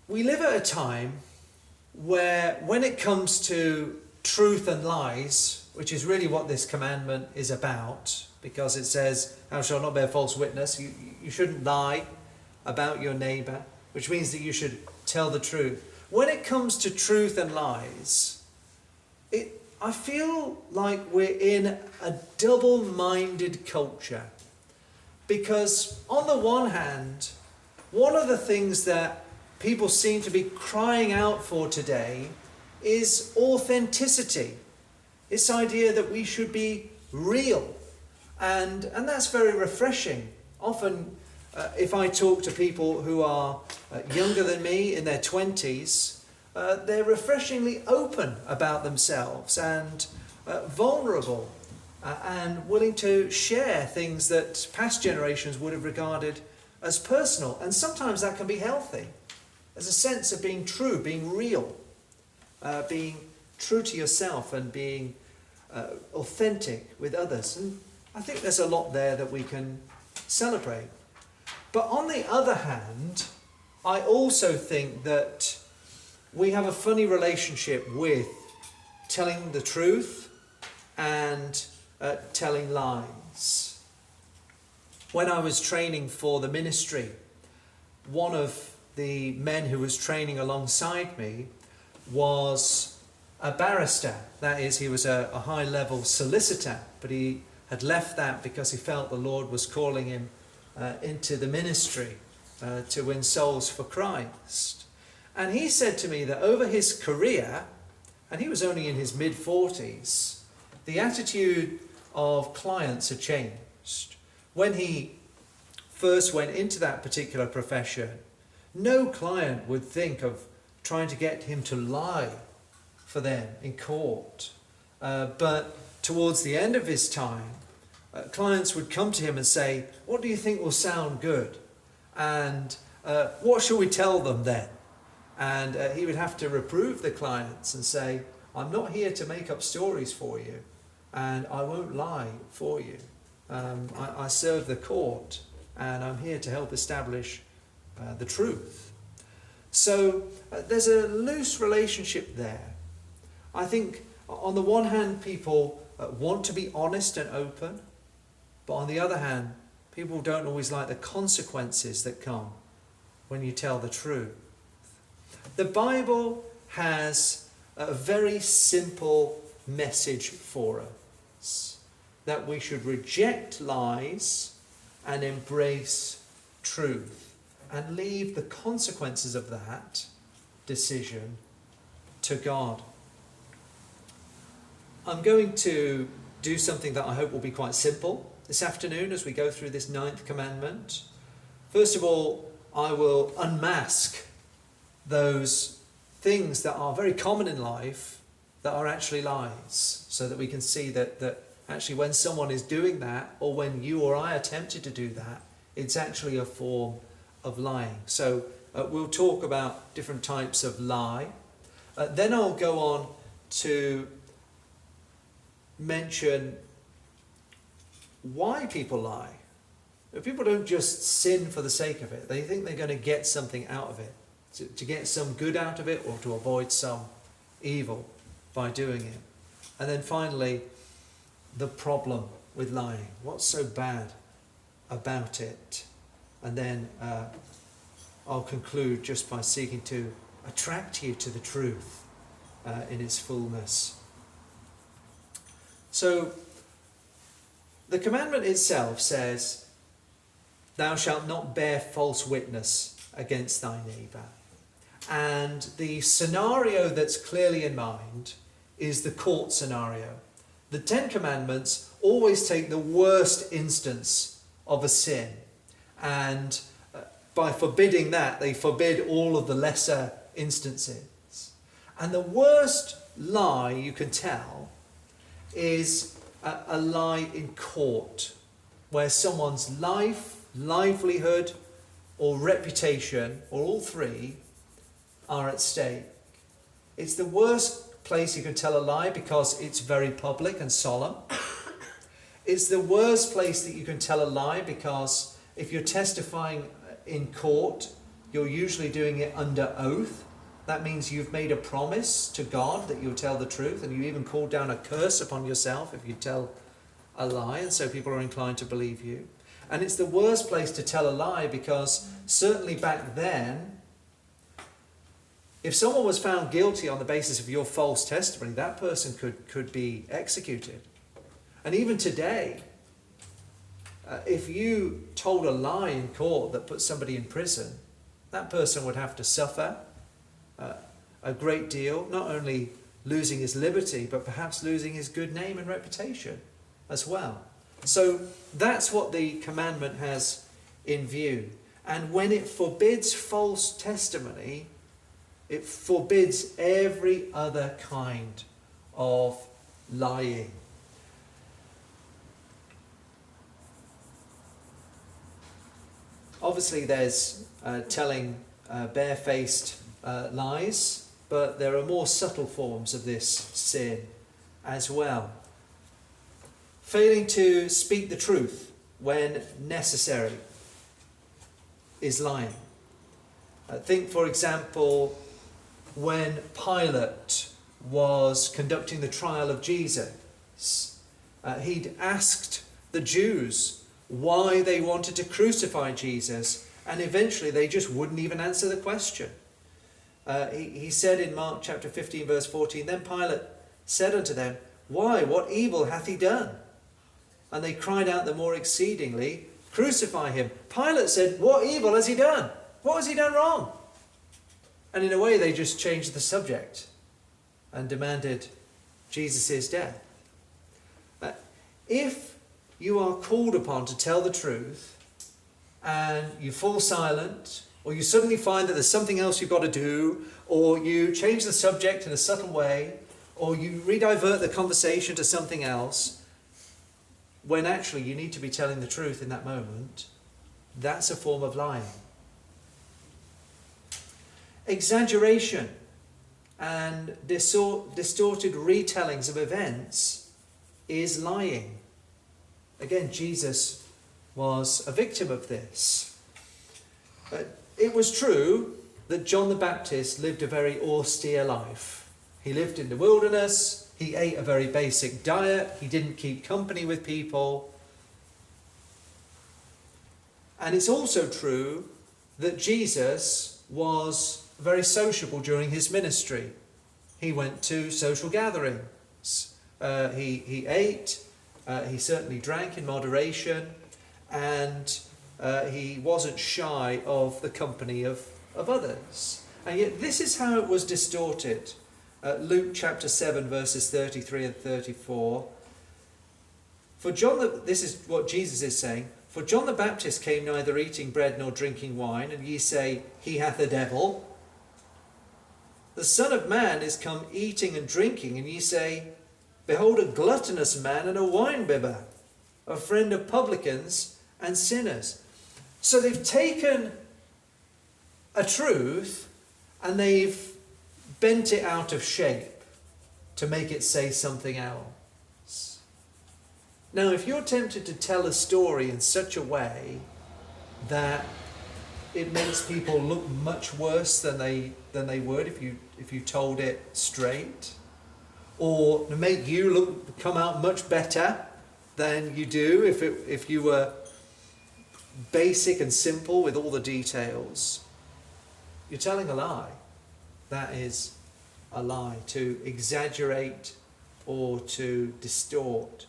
We live at a time where when it comes to truth and lies, which is really what this commandment is about, because it says, thou shalt not bear false witness, you shouldn't lie about your neighbour, which means that you should tell the truth. When it comes to truth and lies, I feel like we're in a double-minded culture. Because on the one hand, one of the things that people seem to be crying out for today is authenticity. This idea that we should be real. And that's very refreshing. Often, if I talk to people who are younger than me, in their 20s, they're refreshingly open about themselves and vulnerable and willing to share things that past generations would have regarded as personal. And sometimes that can be healthy. There's a sense of being true, being real, being true to yourself and being authentic with others. And I think there's a lot there that we can celebrate. But on the other hand, I also think that we have a funny relationship with telling the truth and telling lies. When I was training for the ministry, one of the men who was training alongside me was a barrister. That is, he was a high-level solicitor, but he had left that because he felt the Lord was calling him into the ministry to win souls for Christ. And he said to me that over his career, and he was only in his mid-40s, the attitude of clients had changed. When he first went into that particular profession, no client would think of trying to get him to lie for them in court. But towards the end of his time, clients would come to him and say, what do you think will sound good? And what shall we tell them then? And he would have to reprove the clients and say, I'm not here to make up stories for you, and I won't lie for you. I serve the court, and I'm here to help establish the truth. So there's a loose relationship there. I think on the one hand, people want to be honest and open, but on the other hand, people don't always like the consequences that come when you tell the truth. The Bible has a very simple message for us, that we should reject lies and embrace truth and leave the consequences of that decision to God. I'm going to do something that I hope will be quite simple this afternoon as we go through this 9th commandment. First of all, I will unmask those things that are very common in life that are actually lies, so that we can see that actually when someone is doing that, or when you or I attempted to do that, it's actually a form of lying. So we'll talk about different types of lie. Then I'll go on to mention why people lie. People don't just sin for the sake of it. They think they're going to get something out of it, to get some good out of it, or to avoid some evil by doing it. And then finally, the problem with lying. What's so bad about it? And then I'll conclude just by seeking to attract you to the truth in its fullness. So, the commandment itself says, thou shalt not bear false witness against thy neighbour. And the scenario that's clearly in mind is the court scenario. The 10 Commandments always take the worst instance of a sin, and by forbidding that, they forbid all of the lesser instances. And the worst lie you can tell is a lie in court, where someone's life, livelihood, or reputation, or all three, are at stake. It's the worst place you can tell a lie because it's very public and solemn. It's the worst place that you can tell a lie because if you're testifying in court, you're usually doing it under oath. That means you've made a promise to God that you'll tell the truth, and you even called down a curse upon yourself if you tell a lie, and so people are inclined to believe you. And it's the worst place to tell a lie, because certainly back then, if someone was found guilty on the basis of your false testimony, that person could be executed. And even today, if you told a lie in court that put somebody in prison, that person would have to suffer a great deal, not only losing his liberty, but perhaps losing his good name and reputation as well. So that's what the commandment has in view. And when it forbids false testimony, it forbids every other kind of lying. Obviously there's telling barefaced lies, but there are more subtle forms of this sin as well. Failing to speak the truth when necessary is lying. Think, for example, when Pilate was conducting the trial of Jesus, he'd asked the Jews why they wanted to crucify Jesus, and eventually they just wouldn't even answer the question. He said in Mark chapter 15 verse 14, "Then Pilate said unto them, Why, what evil hath he done? And they cried out the more exceedingly, Crucify him." Pilate said, "What evil has he done? What has he done wrong?" And in a way they just changed the subject and demanded Jesus' death. If you are called upon to tell the truth and you fall silent, or you suddenly find that there's something else you've got to do, or you change the subject in a subtle way, or you redivert the conversation to something else, when actually you need to be telling the truth in that moment, that's a form of lying. Exaggeration and distorted retellings of events is lying. Again, Jesus was a victim of this. It was true that John the Baptist lived a very austere life. He lived in the wilderness. He ate a very basic diet. He didn't keep company with people. And it's also true that Jesus was very sociable during his ministry. He went to social gatherings. He ate. He certainly drank in moderation. And he wasn't shy of the company of others. And yet this is how it was distorted. Luke chapter 7 verses 33 and 34. This is what Jesus is saying. "For John the Baptist came neither eating bread nor drinking wine, and ye say, He hath a devil. The Son of Man is come eating and drinking, and ye say, Behold, a gluttonous man and a winebibber, a friend of publicans and sinners." So they've taken a truth and they've bent it out of shape to make it say something else. Now, if you're tempted to tell a story in such a way that it makes people look much worse than they would if you told it straight, or to make you come out much better than you do if you were basic and simple with all the details, you're telling a lie. That is a lie. To exaggerate or to distort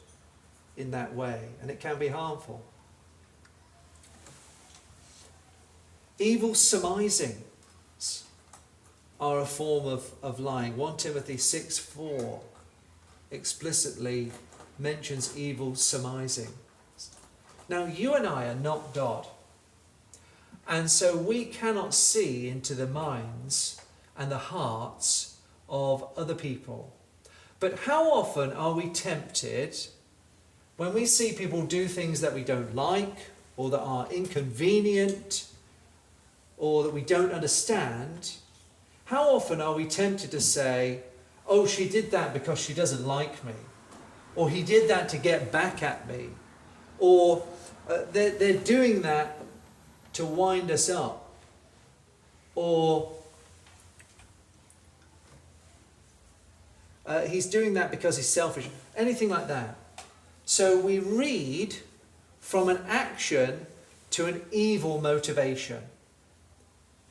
in that way, and it can be harmful. Evil surmisings are a form of lying. 1 Timothy 6:4 explicitly mentions evil surmising. Now, you and I are not God, and so we cannot see into the minds and the hearts of other people. But how often are we tempted, when we see people do things that we don't like, or that are inconvenient, or that we don't understand, how often are we tempted to say, "Oh, she did that because she doesn't like me," or "He did that to get back at me," or they're doing that to wind us up. or he's doing that because he's selfish, anything like that. So we read from an action to an evil motivation.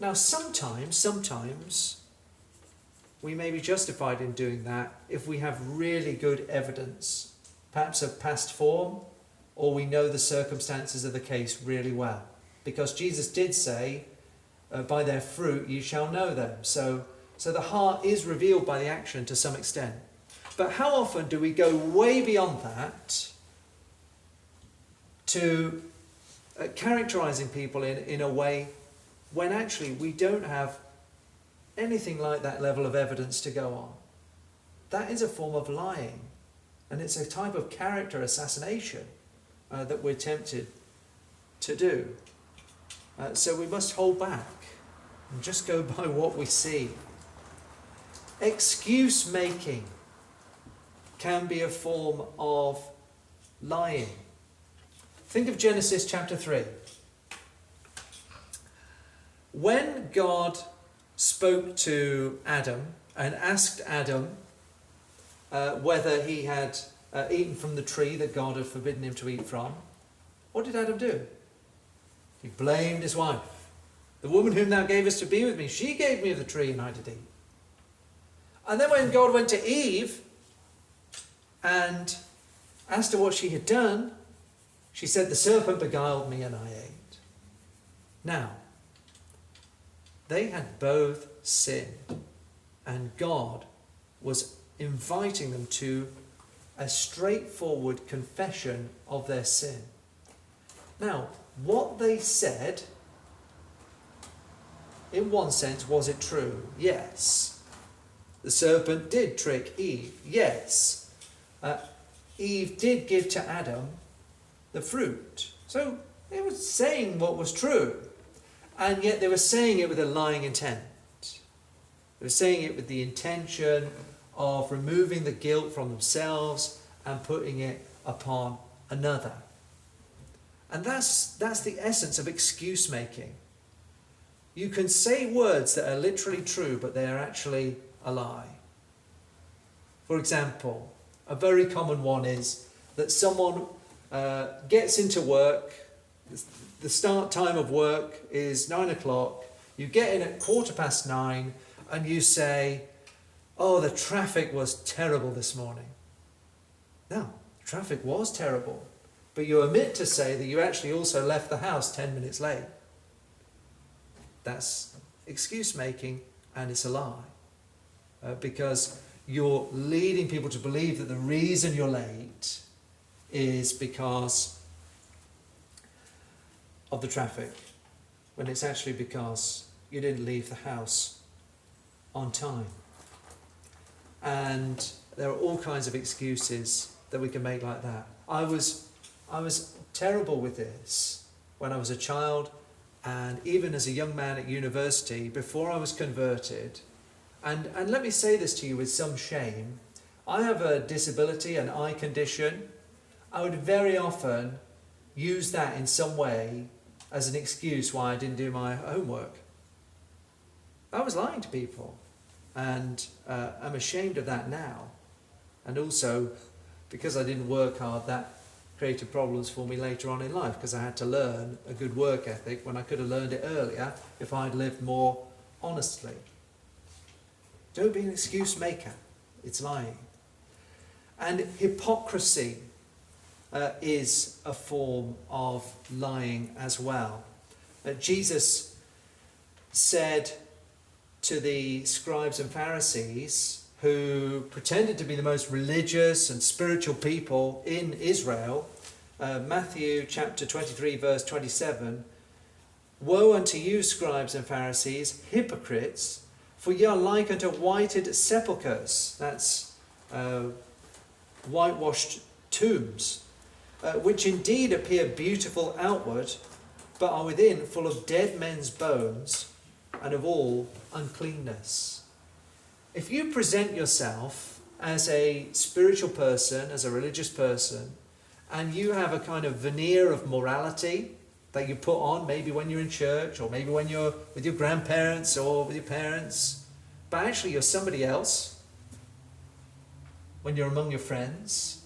Now sometimes we may be justified in doing that if we have really good evidence, perhaps of past form, or we know the circumstances of the case really well. Because Jesus did say, by their fruit you shall know them. So the heart is revealed by the action to some extent. But how often do we go way beyond that to characterizing people in a way when actually we don't have anything like that level of evidence to go on? That is a form of lying, and it's a type of character assassination that we're tempted to do. So we must hold back and just go by what we see. Excuse making can be a form of lying. Think of Genesis chapter 3. When God spoke to Adam and asked Adam whether he had eaten from the tree that God had forbidden him to eat from, what did Adam do? He blamed his wife. The woman whom thou gavest to be with me, she gave me of the tree and I did eat. And then when God went to Eve and asked her what she had done, she said, the serpent beguiled me and I ate. Now, they had both sinned, and God was inviting them to a straightforward confession of their sin. Now, what they said, in one sense, was it true? Yes. The serpent did trick Eve. Yes. Eve did give to Adam the fruit. So they were saying what was true. And yet they were saying it with a lying intent. They were saying it with the intention of removing the guilt from themselves and putting it upon another. And that's the essence of excuse making. You can say words that are literally true, but they are actually a lie. For example, a very common one is that someone gets into work. The start time of work is 9 o'clock. You get in at 9:15 and you say, oh, the traffic was terrible this morning. No, traffic was terrible. But you omit to say that you actually also left the house 10 minutes late. That's excuse making, and it's a lie. Because you're leading people to believe that the reason you're late is because of the traffic, when it's actually because you didn't leave the house on time. And there are all kinds of excuses that we can make like that. I was terrible with this when I was a child, and even as a young man at university, before I was converted. And let me say this to you with some shame. I have a disability, an eye condition. I would very often use that in some way as an excuse why I didn't do my homework. I was lying to people, and I'm ashamed of that now. And also, because I didn't work hard, that created problems for me later on in life, because I had to learn a good work ethic when I could have learned it earlier if I'd lived more honestly. Don't be an excuse maker. It's lying. And hypocrisy is a form of lying as well. Jesus said to the scribes and Pharisees, who pretended to be the most religious and spiritual people in Israel, Matthew chapter 23 verse 27, woe unto you, scribes and Pharisees, hypocrites, for ye are like unto whited sepulchres, that's whitewashed tombs, which indeed appear beautiful outward, but are within full of dead men's bones and of all uncleanness. If you present yourself as a spiritual person, as a religious person, and you have a kind of veneer of morality that you put on, maybe when you're in church, or maybe when you're with your grandparents or with your parents, but actually you're somebody else when you're among your friends,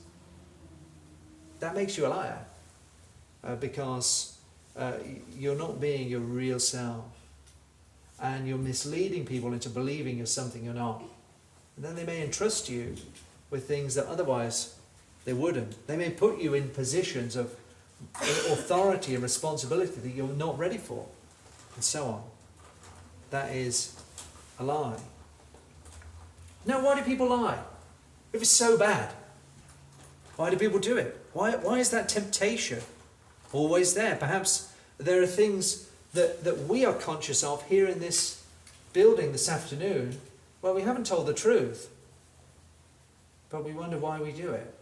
that makes you a liar, because you're not being your real self, and you're misleading people into believing you're something you're not. And then they may entrust you with things that otherwise they wouldn't. They may put you in positions of authority and responsibility that you're not ready for, and so on. That is a lie. Now, why do people lie? If it's so bad, why do people do it? Why is that temptation always there? Perhaps there are things that we are conscious of here in this building this afternoon where we haven't told the truth, but we wonder why we do it.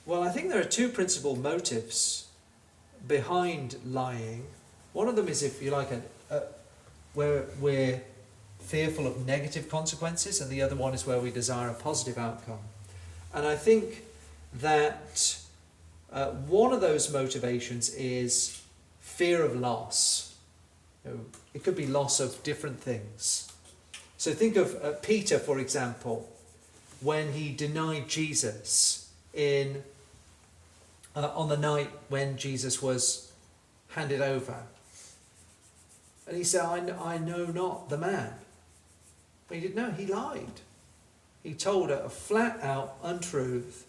Well, I think there are two principal motives behind lying. One of them is, if you like, where we're fearful of negative consequences, and the other one is where we desire a positive outcome. And I think that one of those motivations is fear of loss. It could be loss of different things. So think of Peter, for example, when he denied Jesus on the night when Jesus was handed over. And he said, I know not the man. But he didn't know, he lied. He told a flat out untruth,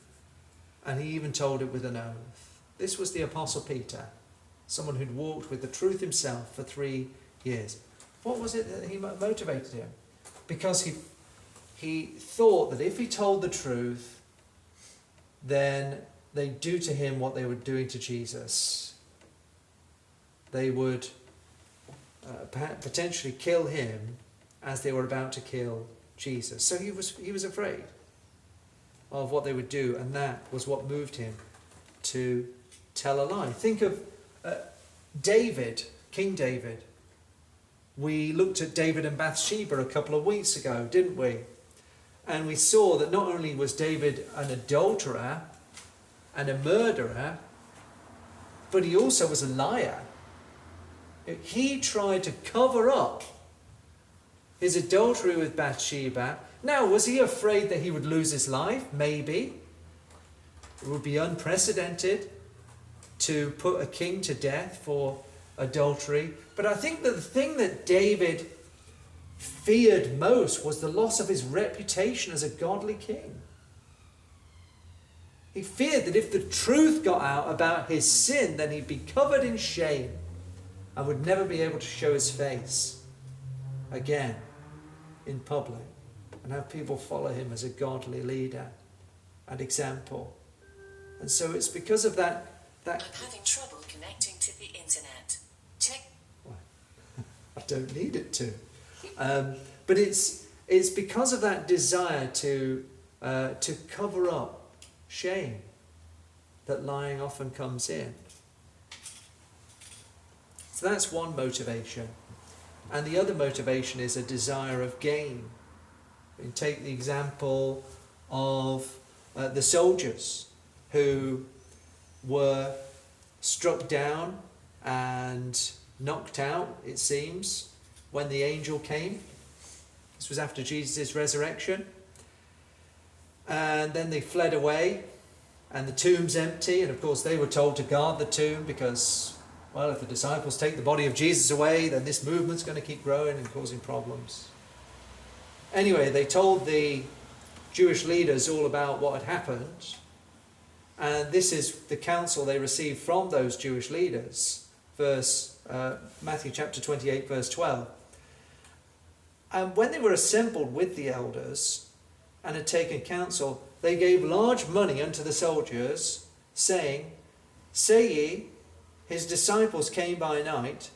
and he even told it with an oath. This was the Apostle Peter, someone who'd walked with the truth himself for 3 years. What was it that he motivated him? Because he thought that if he told the truth, then they'd do to him what they were doing to Jesus. They would potentially kill him as they were about to kill Jesus. So he was afraid of what they would do, and that was what moved him to tell a lie. Think of David, King David. We looked at David and Bathsheba a couple of weeks ago, didn't we? And we saw that not only was David an adulterer and a murderer, but he also was a liar. He tried to cover up his adultery with Bathsheba. Now, was he afraid that he would lose his life? Maybe. It would be unprecedented to put a king to death for adultery. But I think that the thing that David feared most was the loss of his reputation as a godly king. He feared that if the truth got out about his sin, then he'd be covered in shame and would never be able to show his face again in public and have people follow him as a godly leader and example. And so it's because of that I'm having trouble connecting to the internet. Check. Well, I don't need it to. But it's because of that desire to cover up shame that lying often comes in. So that's one motivation. And the other motivation is a desire of gain. We can take the example of the soldiers who were struck down and knocked out, it seems, when the angel came. This was after Jesus' resurrection. And then they fled away, and the tomb's empty, and of course they were told to guard the tomb because, well, if the disciples take the body of Jesus away, then this movement's going to keep growing and causing problems. Anyway, they told the Jewish leaders all about what had happened, and this is the counsel they received from those Jewish leaders. Matthew chapter 28, verse 12. And when they were assembled with the elders and had taken counsel, they gave large money unto the soldiers, saying, Say ye, his disciples came by night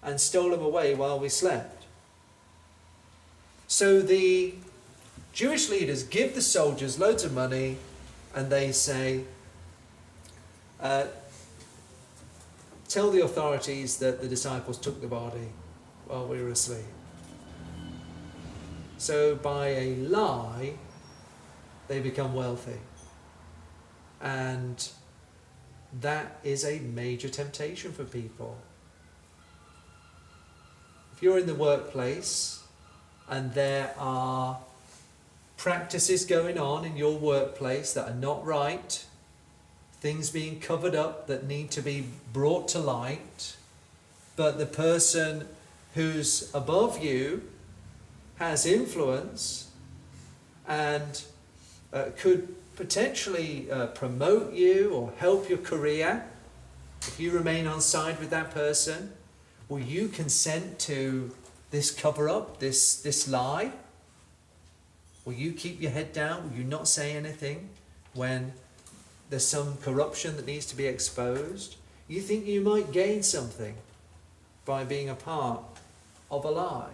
and stole him away while we slept. So the Jewish leaders give the soldiers loads of money, and they say, tell the authorities that the disciples took the body while we were asleep. So by a lie, they become wealthy. And that is a major temptation for people. If you're in the workplace and there are practices going on in your workplace that are not right, things being covered up that need to be brought to light, but the person who's above you has influence and could potentially promote you or help your career, if you remain on side with that person, will you consent to this cover-up, this lie? Will you keep your head down? Will you not say anything when there's some corruption that needs to be exposed? You think you might gain something by being a part of a lie.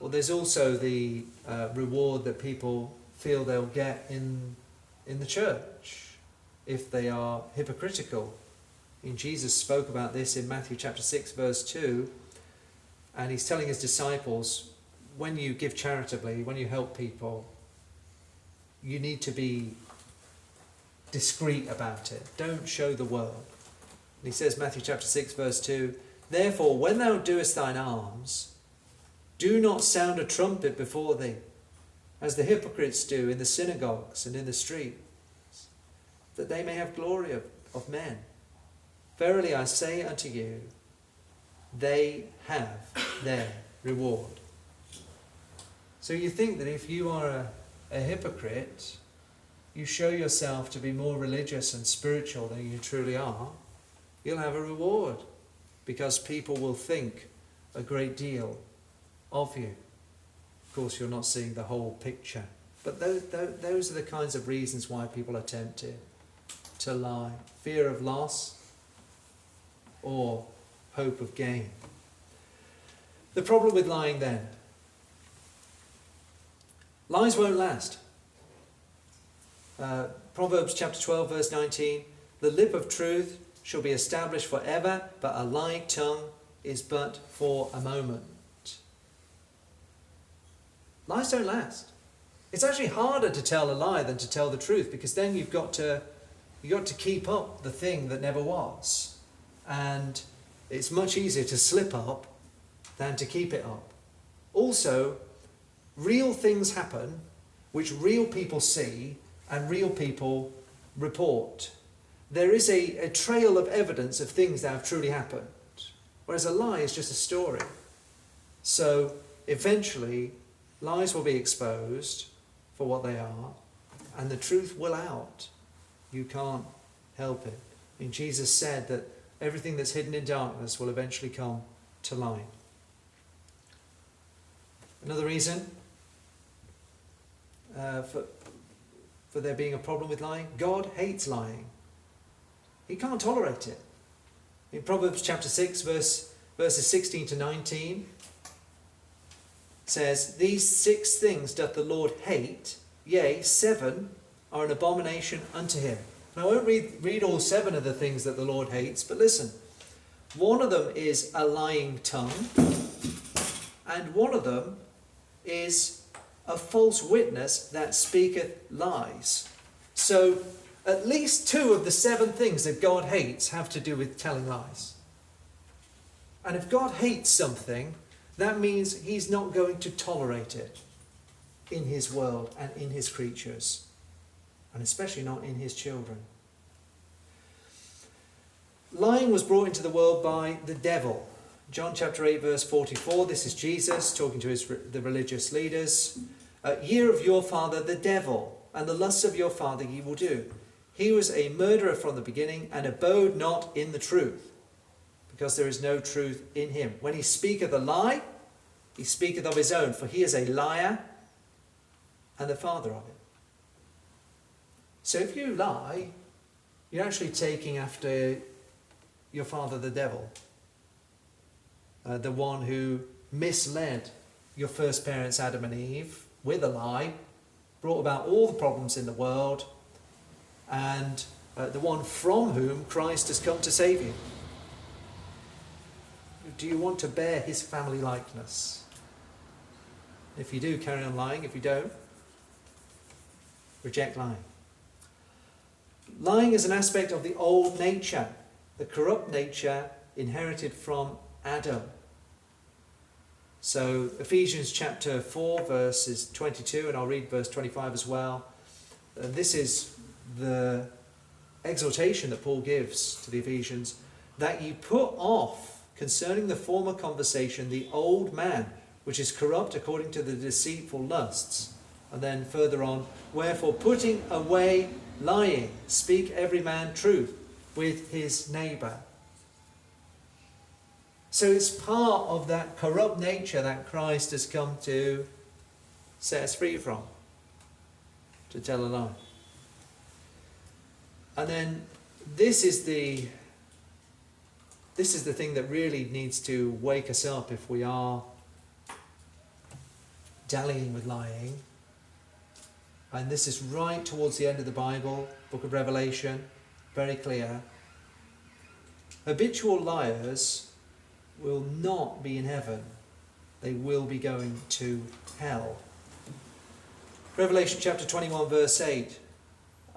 Well, there's also the reward that people feel they'll get in the church if they are hypocritical. And Jesus spoke about this in Matthew chapter 6 verse 2, and he's telling his disciples, when you give charitably, when you help people, you need to be discreet about it. Don't show the world. And he says, Matthew chapter 6 verse 2, therefore when thou doest thine alms, do not sound a trumpet before thee, as the hypocrites do in the synagogues and in the streets, that they may have glory of men. Verily I say unto you, they have their reward. So you think that if you are a hypocrite, you show yourself to be more religious and spiritual than you truly are, you'll have a reward, because people will think a great deal of you. Of course, you're not seeing the whole picture, but those are the kinds of reasons why people are tempted to lie. Fear of loss or hope of gain. The problem with lying then, lies won't last. Proverbs chapter 12 verse 19, the lip of truth shall be established forever, but a lying tongue is but for a moment. Lies don't last. It's actually harder to tell a lie than to tell the truth, because then you've got to keep up the thing that never was. And it's much easier to slip up than to keep it up. Also, real things happen which real people see and real people report. There is a trail of evidence of things that have truly happened, whereas a lie is just a story. So eventually lies will be exposed for what they are, and the truth will out. You can't help it. I mean, Jesus said that everything that's hidden in darkness will eventually come to light. Another reason for there being a problem with lying, God hates lying. He can't tolerate it. In Proverbs chapter 6 verses 16 to 19 says, these 6 things doth the Lord hate, yea, 7 are an abomination unto him. Now I won't read all 7 of the things that the Lord hates, but listen. One of them is a lying tongue, and one of them is a false witness that speaketh lies. So at least 2 of the 7 things that God hates have to do with telling lies. And if God hates something, that means he's not going to tolerate it in his world and in his creatures, and especially not in his children. Lying was brought into the world by the devil. John chapter 8 verse 44, this is Jesus talking to the religious leaders. Ye are of your father the devil, and the lusts of your father ye will do. He was a murderer from the beginning, and abode not in the truth, because there is no truth in him. When he speaketh a lie, he speaketh of his own, for he is a liar and the father of it. So if you lie, you're actually taking after your father the devil, the one who misled your first parents Adam and Eve with a lie, brought about all the problems in the world, and the one from whom Christ has come to save you. Do you want to bear his family likeness? If you do, carry on lying. If you don't, reject lying. Lying is an aspect of the old nature, the corrupt nature inherited from Adam. So Ephesians chapter 4 verses 22, and I'll read verse 25 as well. This is the exhortation that Paul gives to the Ephesians, that you put off concerning the former conversation the old man, which is corrupt according to the deceitful lusts. And then further on, wherefore putting away lying, speak every man truth with his neighbour. So it's part of that corrupt nature that Christ has come to set us free from, to tell a lie. And then this is the thing that really needs to wake us up if we are dallying with lying. And this is right towards the end of the Bible, book of Revelation, very clear. Habitual liars will not be in heaven. They will be going to hell. Revelation chapter 21 verse 8.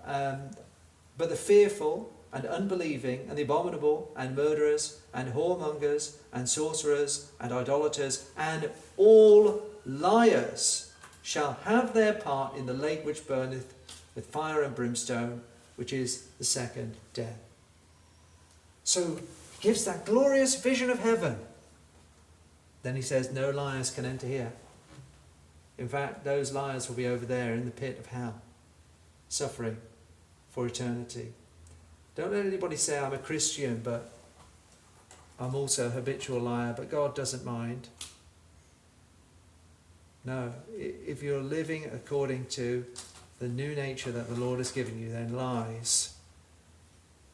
But the fearful and unbelieving and the abominable and murderers and whoremongers and sorcerers and idolaters and all liars shall have their part in the lake which burneth with fire and brimstone, which is the second death. So he gives that glorious vision of heaven. Then he says no liars can enter here. In fact, those liars will be over there in the pit of hell, suffering for eternity. Don't let anybody say I'm a Christian, but I'm also a habitual liar, but God doesn't mind. No, if you're living according to the new nature that the Lord has given you, then lies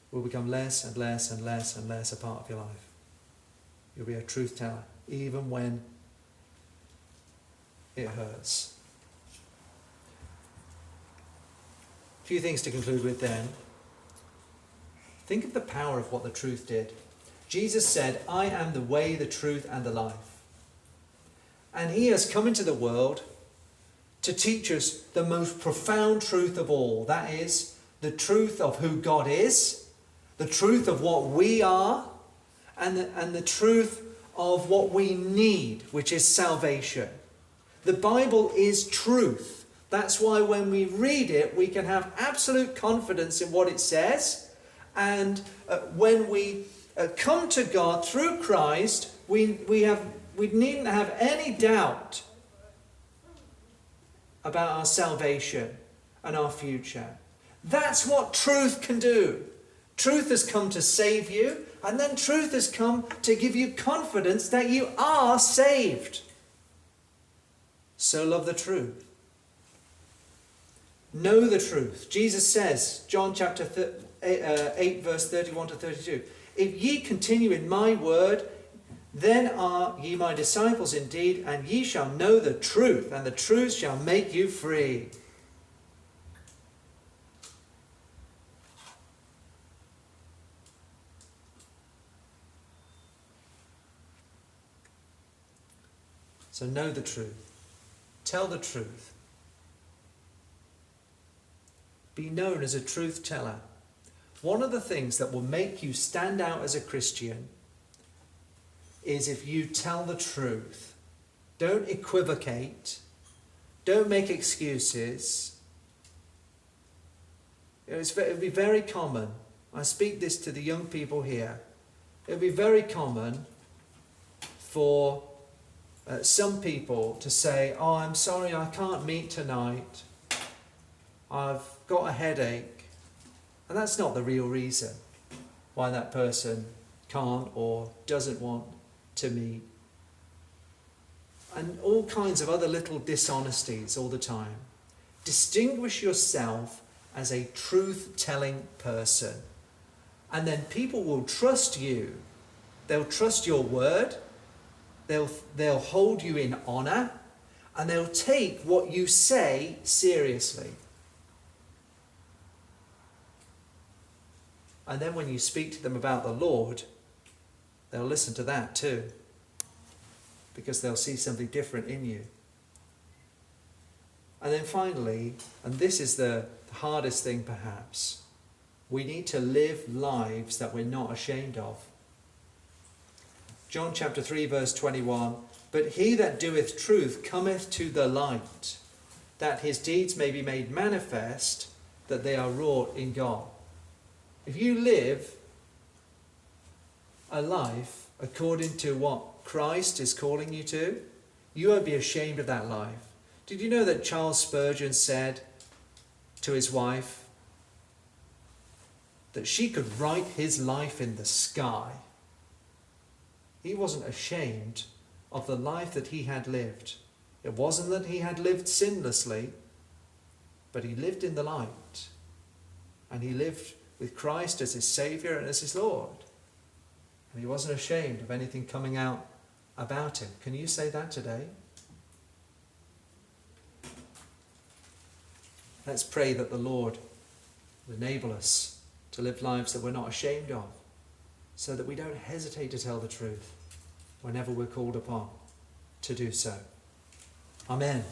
will become less and less and less and less a part of your life. You'll be a truth teller, even when it hurts. A few things to conclude with then. Think of the power of what the truth did. Jesus said, I am the way, the truth, and the life. And he has come into the world to teach us the most profound truth of all. That is, the truth of who God is, the truth of what we are, and the truth of what we need, which is salvation. The Bible is truth. That's why when we read it, we can have absolute confidence in what it says. And when we come to God through Christ, we needn't have any doubt about our salvation and our future. That's what truth can do. Truth has come to save you, and then truth has come to give you confidence that you are saved. So love the truth. Know the truth. Jesus says, John chapter 8 verse 31 to 32, if ye continue in my word, then are ye my disciples indeed, and ye shall know the truth, and the truth shall make you free. So know the truth. Tell the truth. Be known as a truth teller. One of the things that will make you stand out as a Christian is if you tell the truth. Don't equivocate. Don't make excuses. It would be very common. I speak this to the young people here. It would be very common for some people to say, oh, I'm sorry, I can't meet tonight. I've got a headache. And that's not the real reason why that person can't or doesn't want to meet. And all kinds of other little dishonesties all the time. Distinguish yourself as a truth-telling person. And then people will trust you. They'll trust your word. They'll hold you in honour. And they'll take what you say seriously. And then when you speak to them about the Lord, they'll listen to that too. Because they'll see something different in you. And then finally, and this is the hardest thing perhaps, we need to live lives that we're not ashamed of. John chapter 3 verse 21, but he that doeth truth cometh to the light, that his deeds may be made manifest, that they are wrought in God. If you live a life according to what Christ is calling you to, you won't be ashamed of that life. Did you know that Charles Spurgeon said to his wife that she could write his life in the sky? He wasn't ashamed of the life that he had lived. It wasn't that he had lived sinlessly, but he lived in the light. And he lived with Christ as his Saviour and as his Lord. And he wasn't ashamed of anything coming out about him. Can you say that today? Let's pray that the Lord will enable us to live lives that we're not ashamed of, so that we don't hesitate to tell the truth whenever we're called upon to do so. Amen.